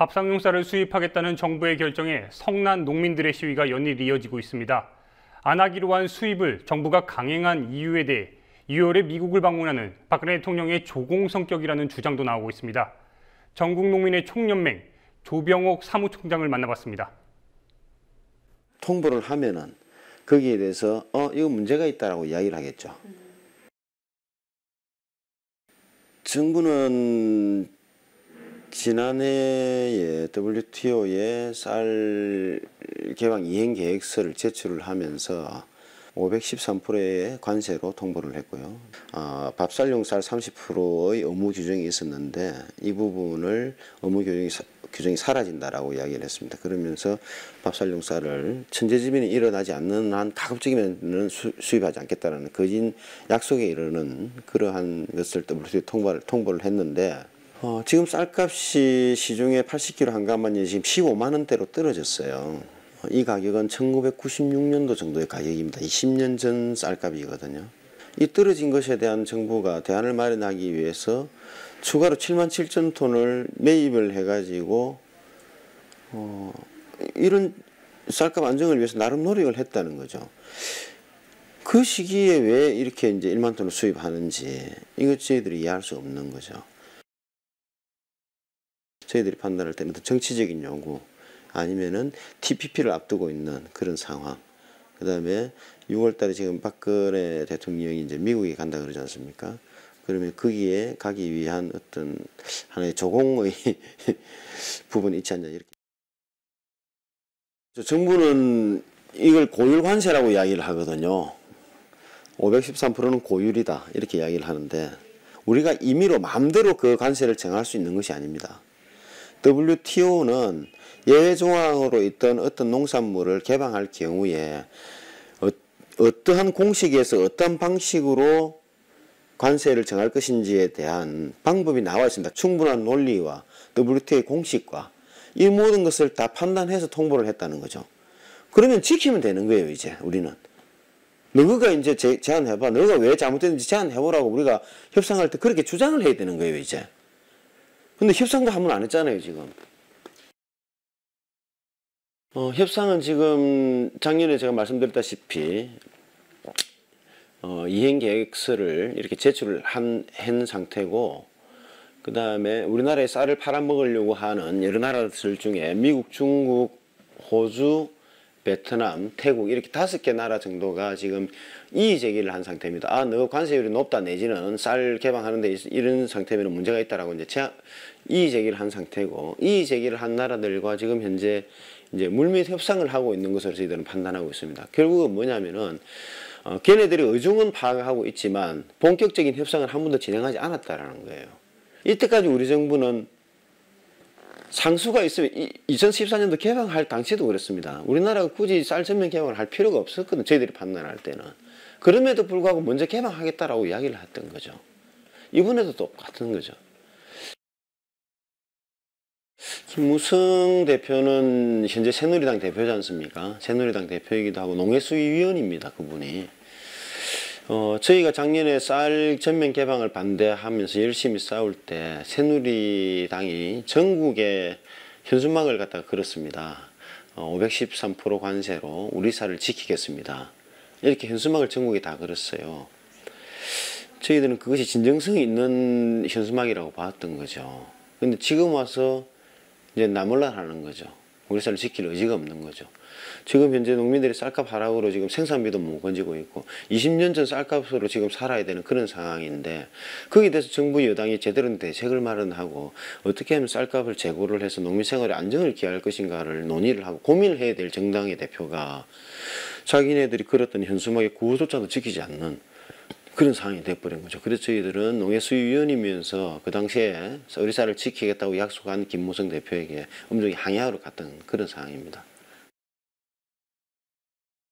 밥상용 쌀을 수입하겠다는 정부의 결정에 성난 농민들의 시위가 연일 이어지고 있습니다. 안 하기로 한 수입을 정부가 강행한 이유에 대해 2월에 미국을 방문하는 박근혜 대통령의 조공 성격이라는 주장도 나오고 있습니다. 전국농민의 총연맹 조병옥 사무총장을 만나봤습니다. 통보를 하면은 거기에 대해서 이거 문제가 있다라고 이야기를 하겠죠. 정부는 지난해에 WTO에 쌀 개방 이행 계획서를 제출을 하면서 513%의 관세로 통보를 했고요. 밥쌀용 쌀 30%의 의무 규정이 있었는데 이 부분을 의무 규정이 사라진다라고 이야기를 했습니다. 그러면서 밥쌀용 쌀을 천재지변이 일어나지 않는 한 가급적이면 수입하지 않겠다는 거진 약속에 이르는 그러한 것을 WTO 통보를 했는데 지금 쌀값이 시중에 80kg 한 가마니에 지금 15만 원대로 떨어졌어요. 이 가격은 1996년도 정도의 가격입니다. 20년 전 쌀값이거든요. 이 떨어진 것에 대한 정부가 대안을 마련하기 위해서 추가로 7만 7천 톤을 매입을 해가지고 이런 쌀값 안정을 위해서 나름 노력을 했다는 거죠. 그 시기에 왜 이렇게 이제 1만 톤을 수입하는지 이것 저희들이 이해할 수 없는 거죠. 저희들이 판단할 때는 정치적인 요구 아니면은 TPP를 앞두고 있는 그런 상황. 그 다음에 6월달에 지금 박근혜 대통령이 이제 미국에 간다 그러지 않습니까? 그러면 거기에 가기 위한 어떤 하나의 조공의 부분이 있지 않냐 이렇게. 정부는 이걸 고율 관세라고 이야기를 하거든요. 513%는 고율이다 이렇게 이야기를 하는데 우리가 임의로 마음대로 그 관세를 정할 수 있는 것이 아닙니다. WTO는 예외 조항으로 있던 어떤 농산물을 개방할 경우에 어떠한 공식에서 어떤 방식으로 관세를 정할 것인지에 대한 방법이 나와 있습니다. 충분한 논리와 WTO의 공식과 이 모든 것을 다 판단해서 통보를 했다는 거죠. 그러면 지키면 되는 거예요, 이제 우리는. 너가 이제 제안해봐. 너가 왜 잘못됐는지 제안해보라고 우리가 협상할 때 그렇게 주장을 해야 되는 거예요, 이제. 근데 협상도 한 번 안 했잖아요, 지금. 협상은 지금 작년에 제가 말씀드렸다시피 이행계획서를 이렇게 제출을 한 상태고 그 다음에 우리나라에 쌀을 팔아먹으려고 하는 여러 나라들 중에 미국, 중국, 호주, 베트남, 태국 이렇게 5개 나라 정도가 지금 이의제기를 한 상태입니다. 너 관세율이 높다 내지는 쌀 개방하는데 이런 상태면 문제가 있다라고 이제 이의제기를 한 상태고 이의제기를 한 나라들과 지금 현재 이제 물밑 협상을 하고 있는 것으로 저희들은 판단하고 있습니다. 결국은 뭐냐면은 걔네들이 의중은 파악하고 있지만 본격적인 협상을 한 번도 진행하지 않았다라는 거예요. 이때까지 우리 정부는 상수가 있으면 2014년도 개방할 당시에도 그랬습니다. 우리나라가 굳이 쌀 전면 개방을 할 필요가 없었거든. 저희들이 판단할 때는. 그럼에도 불구하고 먼저 개방하겠다라고 이야기를 했던 거죠. 이번에도 똑같은 거죠. 김무성 대표는 현재 새누리당 대표지 않습니까? 새누리당 대표이기도 하고 농해수위원입니다. 그분이. 저희가 작년에 쌀 전면 개방을 반대하면서 열심히 싸울 때 새누리당이 전국에 현수막을 갖다가 걸었습니다. 513% 관세로 우리 쌀을 지키겠습니다. 이렇게 현수막을 전국에 다 걸었어요. 저희들은 그것이 진정성이 있는 현수막이라고 봤던 거죠. 근데 지금 와서 이제 나몰라 하는 거죠. 우리 쌀을 지킬 의지가 없는 거죠. 지금 현재 농민들이 쌀값 하락으로 지금 생산비도 못 건지고 있고 20년 전 쌀값으로 지금 살아야 되는 그런 상황인데 거기에 대해서 정부 여당이 제대로 된 대책을 마련하고 어떻게 하면 쌀값을 재고를 해서 농민 생활에 안정을 기할 것인가를 논의를 하고 고민을 해야 될 정당의 대표가 자기네들이 걸었던 현수막의 구호조차도 지키지 않는 그런 상황이 돼버린 거죠. 그래서 저희들은 농해수위원이면서 그 당시에 우리 쌀을 지키겠다고 약속한 김무성 대표에게 엄중히 항의하러 갔던 그런 상황입니다.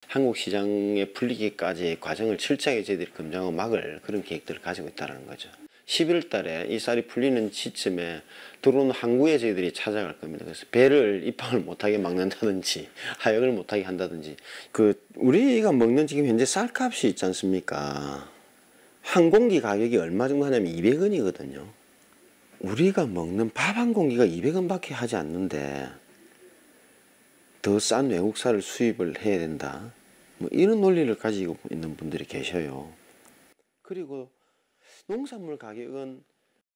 한국 시장에 풀리기까지 과정을 철저하게 저희들이 검증하고 막을 그런 계획들을 가지고 있다는 거죠. 11월 달에 이 쌀이 풀리는 시점에 들어오는 항구에 저희들이 찾아갈 겁니다. 그래서 배를 입항을 못하게 막는다든지 하역을 못하게 한다든지 우리가 먹는 지금 현재 쌀값이 있지 않습니까? 한 공기 가격이 얼마 정도 하냐면 200원이거든요. 우리가 먹는 밥 한 공기가 200원밖에 하지 않는데 더 싼 외국산을 수입을 해야 된다. 뭐 이런 논리를 가지고 있는 분들이 계셔요. 그리고 농산물 가격은